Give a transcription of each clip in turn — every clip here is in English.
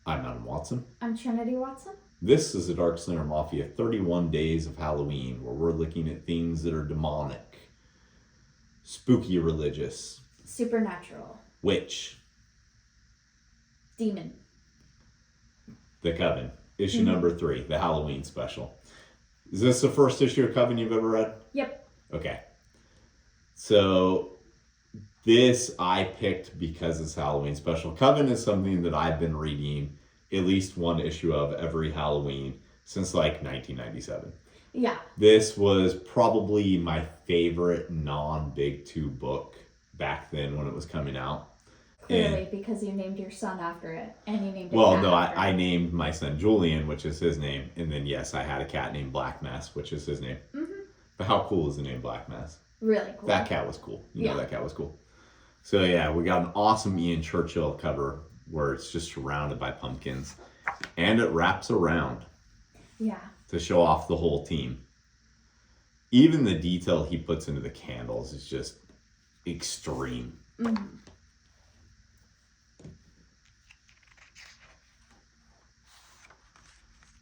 I'm Adam Watson. I'm Trinity Watson. This is the Darkslinger Mafia 31 Days of Halloween, where we're looking at things that are demonic, spooky religious, Supernatural. witch, Demon. the Coven. Issue number 3, the Halloween special. Is this the first issue of Coven you've ever read? Yep. Okay. So this I picked because it's Halloween special. Coven is something that I've been reading at least one issue of every Halloween since like 1997. Yeah. This was probably my favorite non-Big Two book back then when it was coming out. Clearly, because you named your son after it, and you named it. Well, no, I named my son Julian, which is his name, and then yes, I had a cat named Black Mass, which is his name. Mm-hmm. But how cool is the name Black Mass? Really cool. That cat was cool. You know that cat was cool. So yeah, we got an awesome Ian Churchill cover where it's just surrounded by pumpkins, and it wraps around. Yeah. To show off the whole team. Even the detail he puts into the candles is just extreme. Mm-hmm.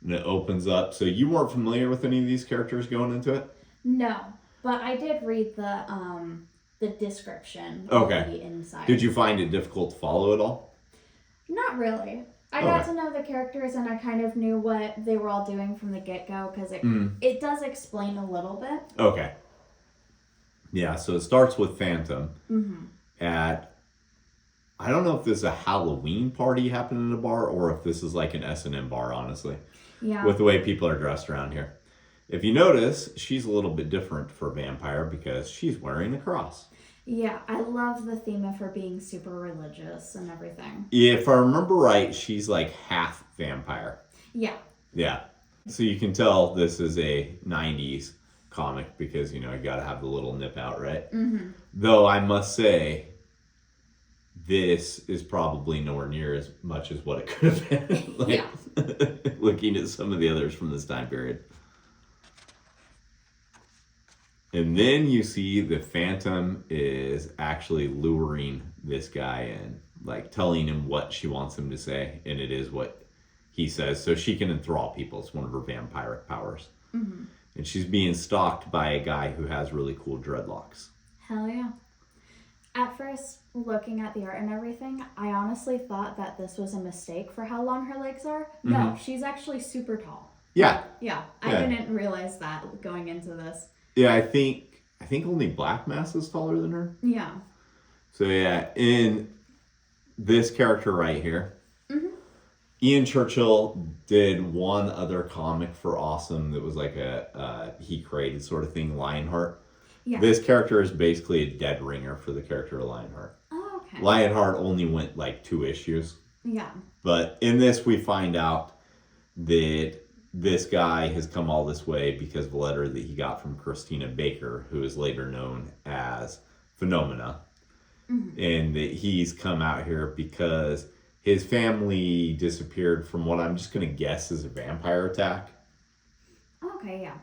And it opens up. So you weren't familiar with any of these characters going into it? No, but I did read the description. Okay. Of the inside. Did you find it difficult to follow at all? Not really. I got to know the characters, and I kind of knew what they were all doing from the get-go, because it does explain a little bit. Okay. Yeah, so it starts with Phantom at, I don't know if this is a Halloween party happening in a bar, or if this is like an S&M bar, honestly. Yeah. With the way people are dressed around here. If you notice, she's a little bit different for a vampire because she's wearing a cross. Yeah, I love the theme of her being super religious and everything. If I remember right, she's like half vampire. Yeah. Yeah. So you can tell this is a 90s comic because, you got to have the little nip out, right? Mm-hmm. Though I must say, this is probably nowhere near as much as what it could have been. Looking at some of the others from this time period. And then you see the Phantom is actually luring this guy in, like telling him what she wants him to say, and it is what he says, so she can enthrall people. It's one of her vampiric powers. Mm-hmm. And she's being stalked by a guy who has really cool dreadlocks. Hell yeah. At first, looking at the art and everything, I honestly thought that this was a mistake for how long her legs are. No, she's actually super tall. Yeah. Yeah, I didn't realize that going into this. Yeah, I think only Black Mass is taller than her. Yeah. So yeah, in this character right here, Ian Churchill did one other comic for Awesome that was like a he created sort of thing, Lionheart. Yeah. This character is basically a dead ringer for the character of Lionheart. Oh, okay. Lionheart only went like 2 issues. Yeah. But in this we find out that this guy has come all this way because of a letter that he got from Christina Baker, who is later known as Phenomena. Mm-hmm. And that he's come out here because his family disappeared from what I'm just going to guess is a vampire attack. Okay, yeah.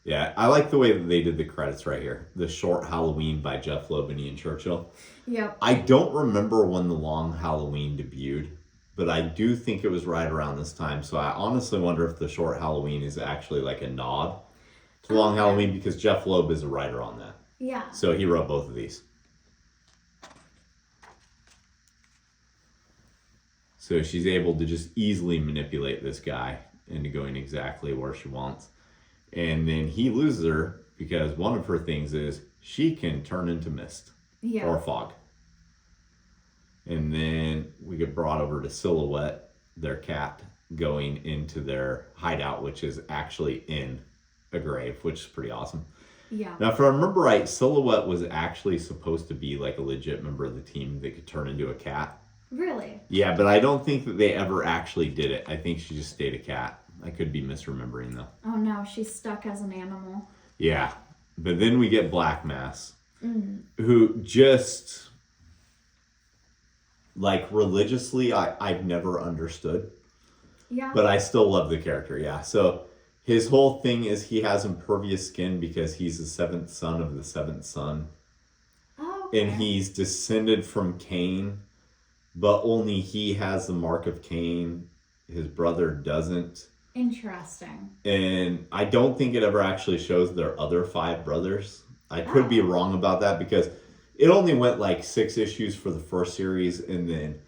Yeah, I like the way that they did the credits right here. The Short Halloween by Jeff Loeb and Ian Churchill. Yep. I don't remember when the Long Halloween debuted, but I do think it was right around this time. So I honestly wonder if the Short Halloween is actually like a nod to Long Halloween because Jeff Loeb is a writer on that. Yeah. So he wrote both of these. So she's able to just easily manipulate this guy into going exactly where she wants. And then he loses her because one of her things is she can turn into mist or fog. And then we get brought over to Silhouette, their cat, going into their hideout, which is actually in a grave, which is pretty awesome. Yeah. Now, if I remember right, Silhouette was actually supposed to be like a legit member of the team that could turn into a cat. Really? Yeah, but I don't think that they ever actually did it. I think she just stayed a cat. I could be misremembering, though. Oh, no, she's stuck as an animal. Yeah, but then we get Black Mass, who just, like, religiously, I've never understood. Yeah. But I still love the character, yeah. So his whole thing is he has impervious skin because he's the 7th son of the 7th son. Oh, okay. And he's descended from Cain, but only he has the mark of Cain. His brother doesn't. Interesting. And I don't think it ever actually shows their other 5 brothers. I could be wrong about that because it only went like 6 issues for the first series and then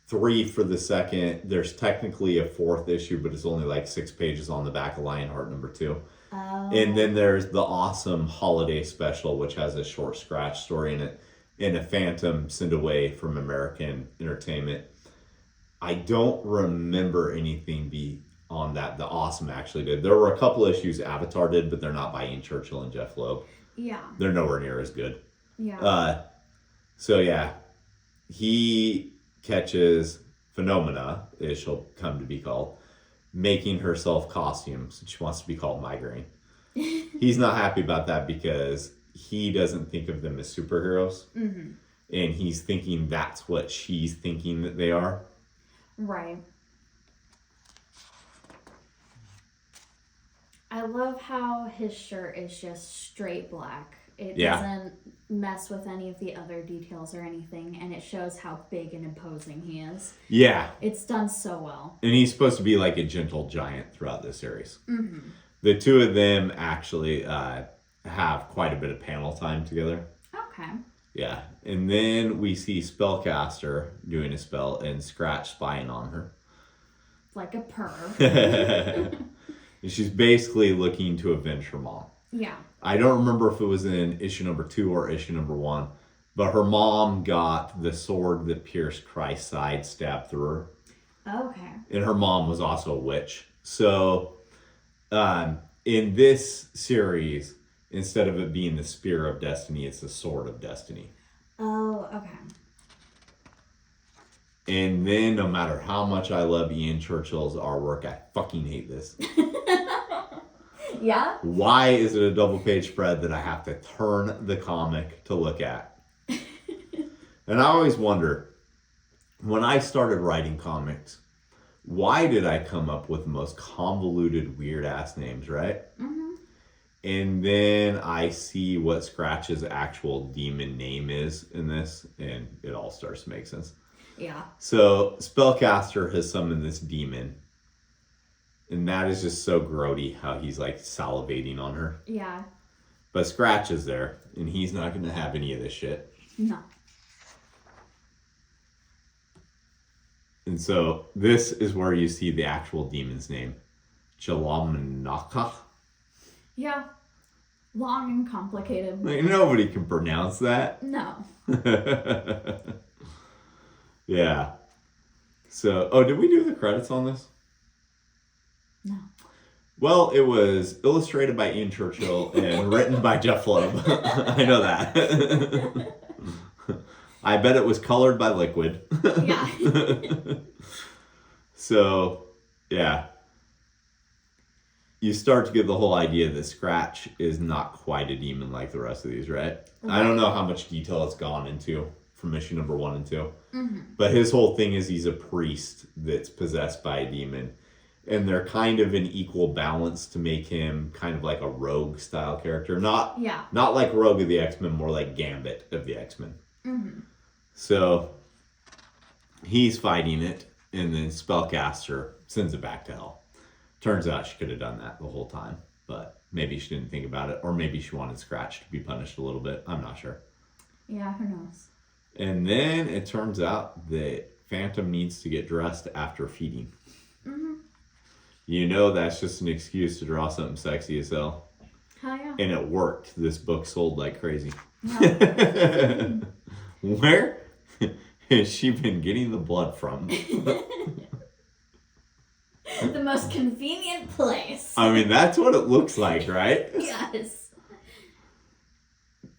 3 for the second. There's technically a 4th issue, but it's only like 6 pages on the back of Lionheart #2. Oh. And then there's the awesome holiday special, which has a short Scratch story in it, and a Phantom sent away from American Entertainment. I don't remember anything on that. The Awesome actually did. There were a couple issues Avatar did, but they're not by Ian Churchill and Jeff Loeb. Yeah. They're nowhere near as good. Yeah. So yeah, he catches Phenomena, as she'll come to be called, making herself costumes. She wants to be called Migraine. He's not happy about that because he doesn't think of them as superheroes. Mm-hmm. And he's thinking that's what she's thinking that they are. Right. I love how his shirt is just straight black. It doesn't mess with any of the other details or anything, and it shows how big and imposing he is. Yeah. It's done so well. And he's supposed to be like a gentle giant throughout this series. Mm-hmm. The two of them actually have quite a bit of panel time together. Okay. Yeah. And then we see Spellcaster doing a spell and Scratch spying on her. Like a perv. And she's basically looking to avenge her mom. Yeah. I don't remember if it was in issue #2 or issue #1, but her mom got the sword that pierced Christ's side stabbed through her. Okay. And her mom was also a witch. So in this series, instead of it being the Spear of Destiny, it's the Sword of Destiny. Oh, okay. And then no matter how much I love Ian Churchill's artwork, I fucking hate this. Yeah? Why is it a double-page spread that I have to turn the comic to look at? And I always wonder, when I started writing comics, why did I come up with the most convoluted, weird-ass names, right? Mm-hmm. And then I see what Scratch's actual demon name is in this, and it all starts to make sense. Yeah. So, Spellcaster has summoned this demon. And that is just so grody how he's like salivating on her. Yeah. But Scratch is there, and he's not going to have any of this shit. No. And so this is where you see the actual demon's name. Jalamanaka. Yeah. Long and complicated. Like, nobody can pronounce that. No. Yeah. So, did we do the credits on this? No. Well, it was illustrated by Ian Churchill and written by Jeff Loeb. I know that. I bet it was colored by Liquid. Yeah. So, yeah. You start to get the whole idea that Scratch is not quite a demon like the rest of these, right? I don't know how much detail it's gone into from issue #1 and 2. Mm-hmm. But his whole thing is he's a priest that's possessed by a demon. And they're kind of in equal balance to make him kind of like a rogue style character. Not like Rogue of the X-Men, more like Gambit of the X-Men. Mm-hmm. So he's fighting it, and then Spellcaster sends it back to hell. Turns out she could have done that the whole time, but maybe she didn't think about it, or maybe she wanted Scratch to be punished a little bit. I'm not sure. Yeah, who knows? And then it turns out that Phantom needs to get dressed after feeding. Mm-hmm. You know that's just an excuse to draw something sexy as hell. Hell yeah. And it worked. This book sold like crazy. Yeah. Where has she been getting the blood from? The most convenient place. I mean, that's what it looks like, right? Yes.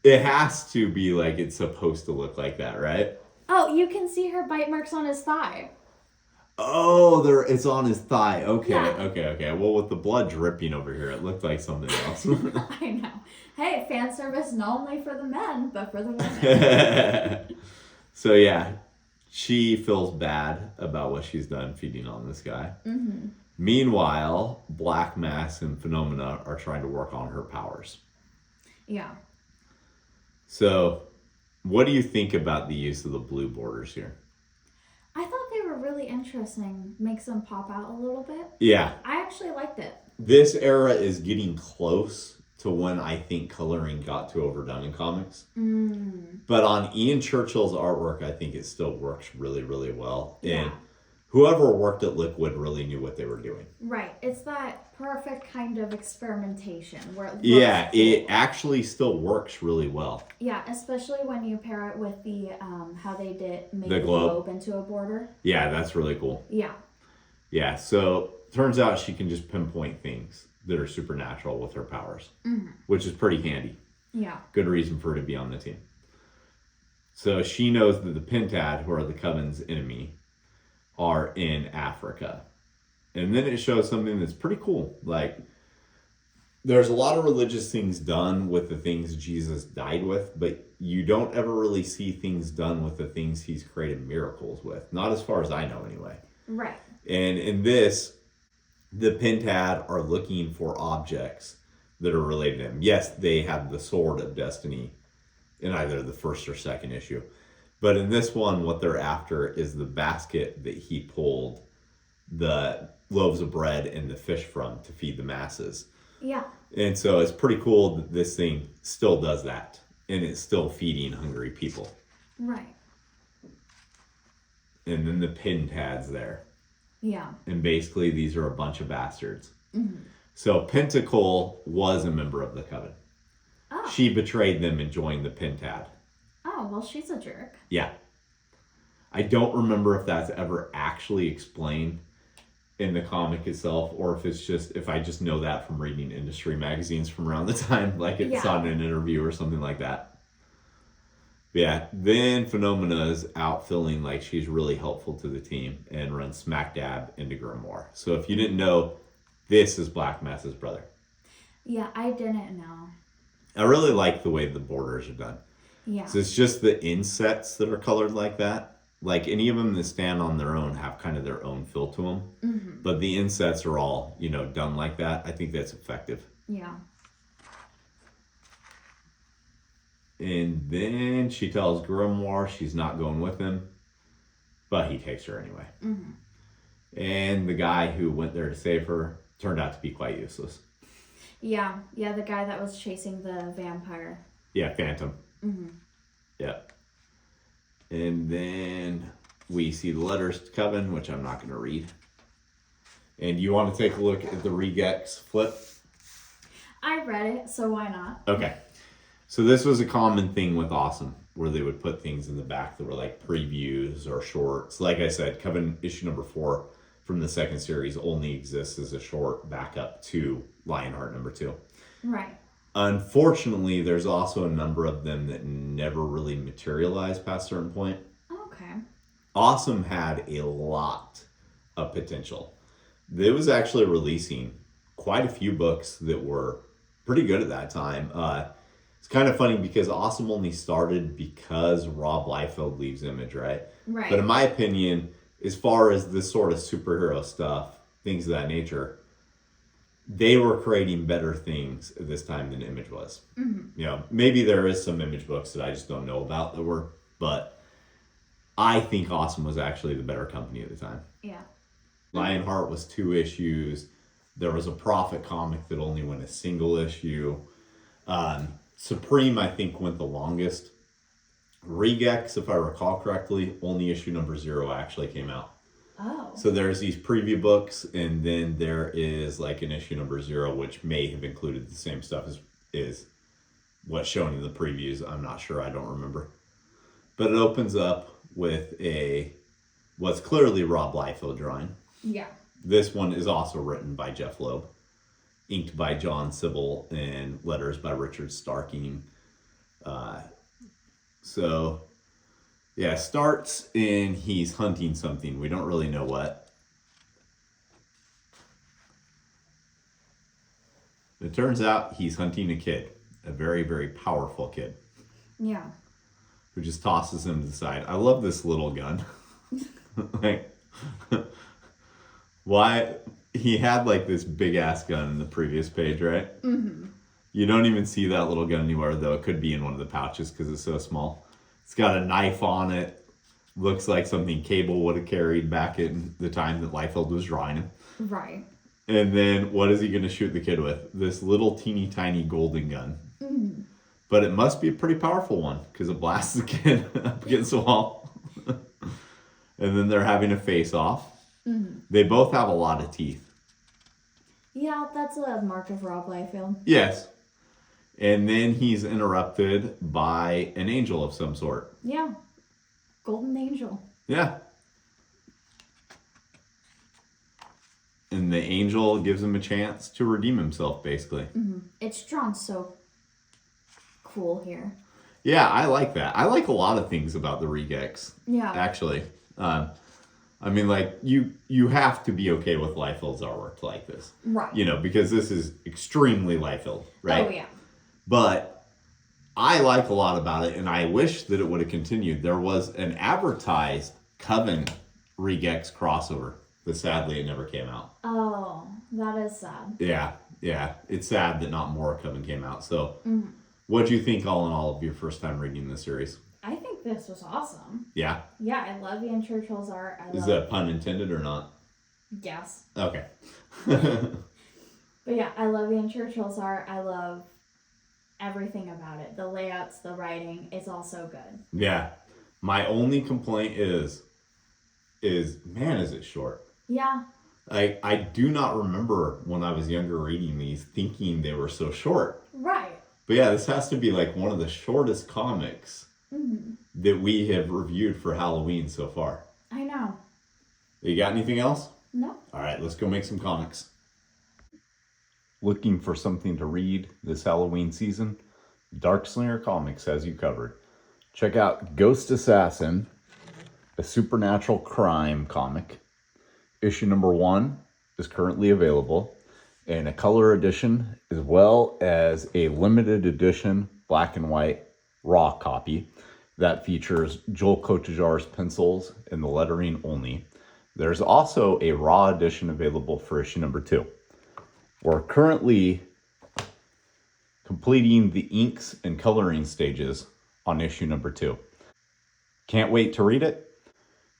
It has to be like it's supposed to look like that, right? Oh, you can see her bite marks on his thigh. Oh, it's on his thigh. Okay, Yeah. okay. Well, with the blood dripping over here, it looked like something else. I know. Hey, fan service not only for the men, but for the women. So yeah, she feels bad about what she's done feeding on this guy. Mm-hmm. Meanwhile, Black Mass and Phenomena are trying to work on her powers. Yeah. So, what do you think about the use of the blue borders here? I thought they were really really interesting. Makes them pop out a little bit. Yeah. I actually liked it. This era is getting close to when I think coloring got too overdone in comics. But on Ian Churchill's artwork, I think it still works really, really well. Yeah. And whoever worked at Liquid really knew what they were doing. Right. It's that perfect kind of experimentation where it Yeah, it actually still works really well. Yeah, especially when you pair it with the how they did make The the globe. globe into a border. Yeah, that's really cool. Yeah. Yeah, so turns out she can just pinpoint things that are supernatural with her powers, which is pretty handy. Yeah. Good reason for her to be on the team. So she knows that the Pentad, who are the Coven's enemy, are in Africa. And then it shows something that's pretty cool. Like, there's a lot of religious things done with the things Jesus died with, but you don't ever really see things done with the things he's created miracles with. Not as far as I know, anyway. Right. And in this, the Pentad are looking for objects that are related to him. Yes, they have the Sword of Destiny in either the first or second issue. But in this one, what they're after is the basket that he pulled the loaves of bread and the fish from to feed the masses. Yeah. And so it's pretty cool that this thing still does that. And it's still feeding hungry people. Right. And then the Pentad's there. Yeah. And basically these are a bunch of bastards. So Pentacle was a member of the Coven. Oh. She betrayed them and joined the Pentad. Oh, well, she's a jerk. Yeah. I don't remember if that's ever actually explained in the comic itself, or if it's just, if I just know that from reading industry magazines from around the time, like it's on an interview or something like that. But yeah, then Phenomena is out feeling like she's really helpful to the team and runs smack dab into Grimoire. So if you didn't know, this is Black Mass's brother. Yeah, I didn't know. I really like the way the borders are done. Yeah. So it's just the insets that are colored like that. Like any of them that stand on their own have kind of their own feel to them. But the insets are all, done like that. I think that's effective. Yeah. And then she tells Grimoire she's not going with him, but he takes her anyway. And the guy who went there to save her turned out to be quite useless. Yeah. Yeah, the guy that was chasing the vampire. Yeah, Phantom. Yep. And then we see the letters to Coven, which I'm not going to read. And you want to take a look at the Regex flip? I read it, so why not? Okay. So this was a common thing with Awesome, where they would put things in the back that were like previews or shorts. Like I said, Coven issue number 4 from the second series only exists as a short backup to Lionheart number 2. Right. Unfortunately, there's also a number of them that never really materialized past a certain point. Okay. Awesome had a lot of potential. It was actually releasing quite a few books that were pretty good at that time. It's kind of funny because Awesome only started because Rob Liefeld leaves Image, right? Right. But in my opinion, as far as this sort of superhero stuff, things of that nature, they were creating better things at this time than Image was. Maybe there is some Image books that I just don't know about that were, but I think Awesome was actually the better company at the time. Yeah. Lionheart was 2 issues. There was a Prophet comic that only went a single issue. Supreme, I think, went the longest. Regex, if I recall correctly, only issue number 0 actually came out. Oh. So there's these preview books, and then there is like an issue number 0, which may have included the same stuff as what's shown in the previews. I'm not sure. I don't remember. But it opens up with what's clearly Rob Liefeld drawing. Yeah. This one is also written by Jeff Loeb, inked by John Sybil, and letters by Richard Starking. Starts and he's hunting something. We don't really know what. It turns out he's hunting a kid, a very, very powerful kid. Yeah. Who just tosses him to the side. I love this little gun. Why? He had like this big ass gun in the previous page, right? You don't even see that little gun anywhere, though. It could be in one of the pouches because it's so small. It's got a knife on it. Looks like something Cable would have carried back in the time that Liefeld was drawing him. Right. And then what is he going to shoot the kid with? This little teeny tiny golden gun. Mm. But it must be a pretty powerful one because it blasts the kid up against the wall. And then they're having a face-off. Mm-hmm. They both have a lot of teeth. Yeah, that's a mark of Rob Liefeld. Yes. And then he's interrupted by an angel of some sort. Yeah. Golden angel. Yeah. And the angel gives him a chance to redeem himself, basically. Mm-hmm. It's drawn so cool here. Yeah, I like that. I like a lot of things about the regex. Yeah. Actually. I mean, like, you have to be okay with Liefeld's artwork like this. Right. You know, because this is extremely Liefeld, right? Oh, yeah. But I like a lot about it, and I wish that it would have continued. There was an advertised Coven regex crossover, but sadly it never came out. Oh, that is sad. Yeah. It's sad that not more Coven came out. So, What do you think all in all of your first time reading this series? I think this was awesome. Yeah? Yeah, I love Ian Churchill's art. Is that pun intended or not? Yes. Okay. But yeah, I love Ian Churchill's art. I love everything about it. The layouts, the writing, it's all so good. Yeah. My only complaint is man, is it short. Yeah. I do not remember when I was younger reading these thinking they were so short. Right. But yeah, this has to be like one of the shortest comics that we have reviewed for Halloween so far. I know. You got anything else? No. All right, let's go make some comics. Looking for something to read this Halloween season? Darkslinger Comics has you covered. Check out Ghost Assassin, a supernatural crime comic. Issue number 1 is currently available in a color edition as well as a limited edition black and white raw copy that features Joel Kotajar's pencils and the lettering only. There's also a raw edition available for issue number 2. We're currently completing the inks and coloring stages on issue number 2. Can't wait to read it?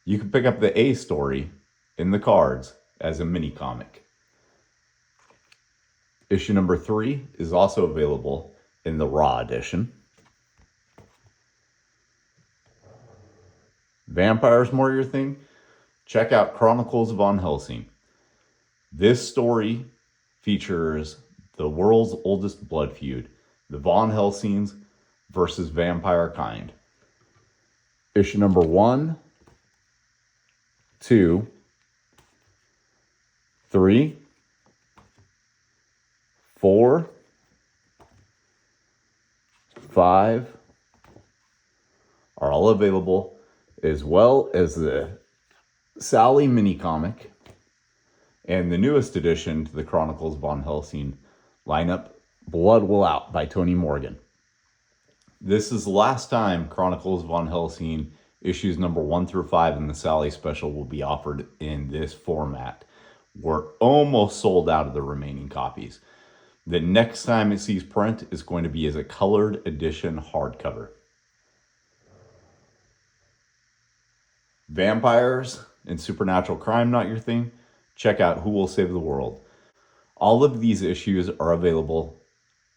You can pick up the A story in the cards as a mini comic. Issue number 3 is also available in the raw edition. Vampires more your thing? Check out Chronicles of Von Helsing. This story features the world's oldest blood feud, the Von Helsings versus vampire kind. Issue number 1, 2, 3, 4, 5 are all available, as well as the Sally mini comic and the newest addition to the Chronicles Von Helsing lineup, Blood Will Out by Tony Morgan. This is the last time Chronicles Von Helsing issues number 1 through 5 in the Sally special will be offered in this format. We're almost sold out of the remaining copies. The next time it sees print is going to be as a colored edition hardcover. Vampires and supernatural crime not your thing? Check out Who Will Save the World. All of these issues are available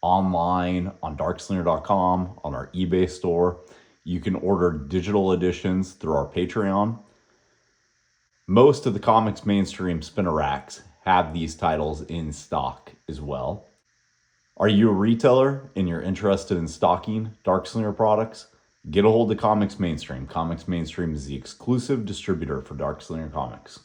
online on Darkslinger.com, on our eBay store. You can order digital editions through our Patreon. Most of the comics mainstream spinner racks have these titles in stock as well. Are you a retailer and you're interested in stocking Darkslinger products? Get a hold of Comics Mainstream. Comics Mainstream is the exclusive distributor for Darkslinger Comics.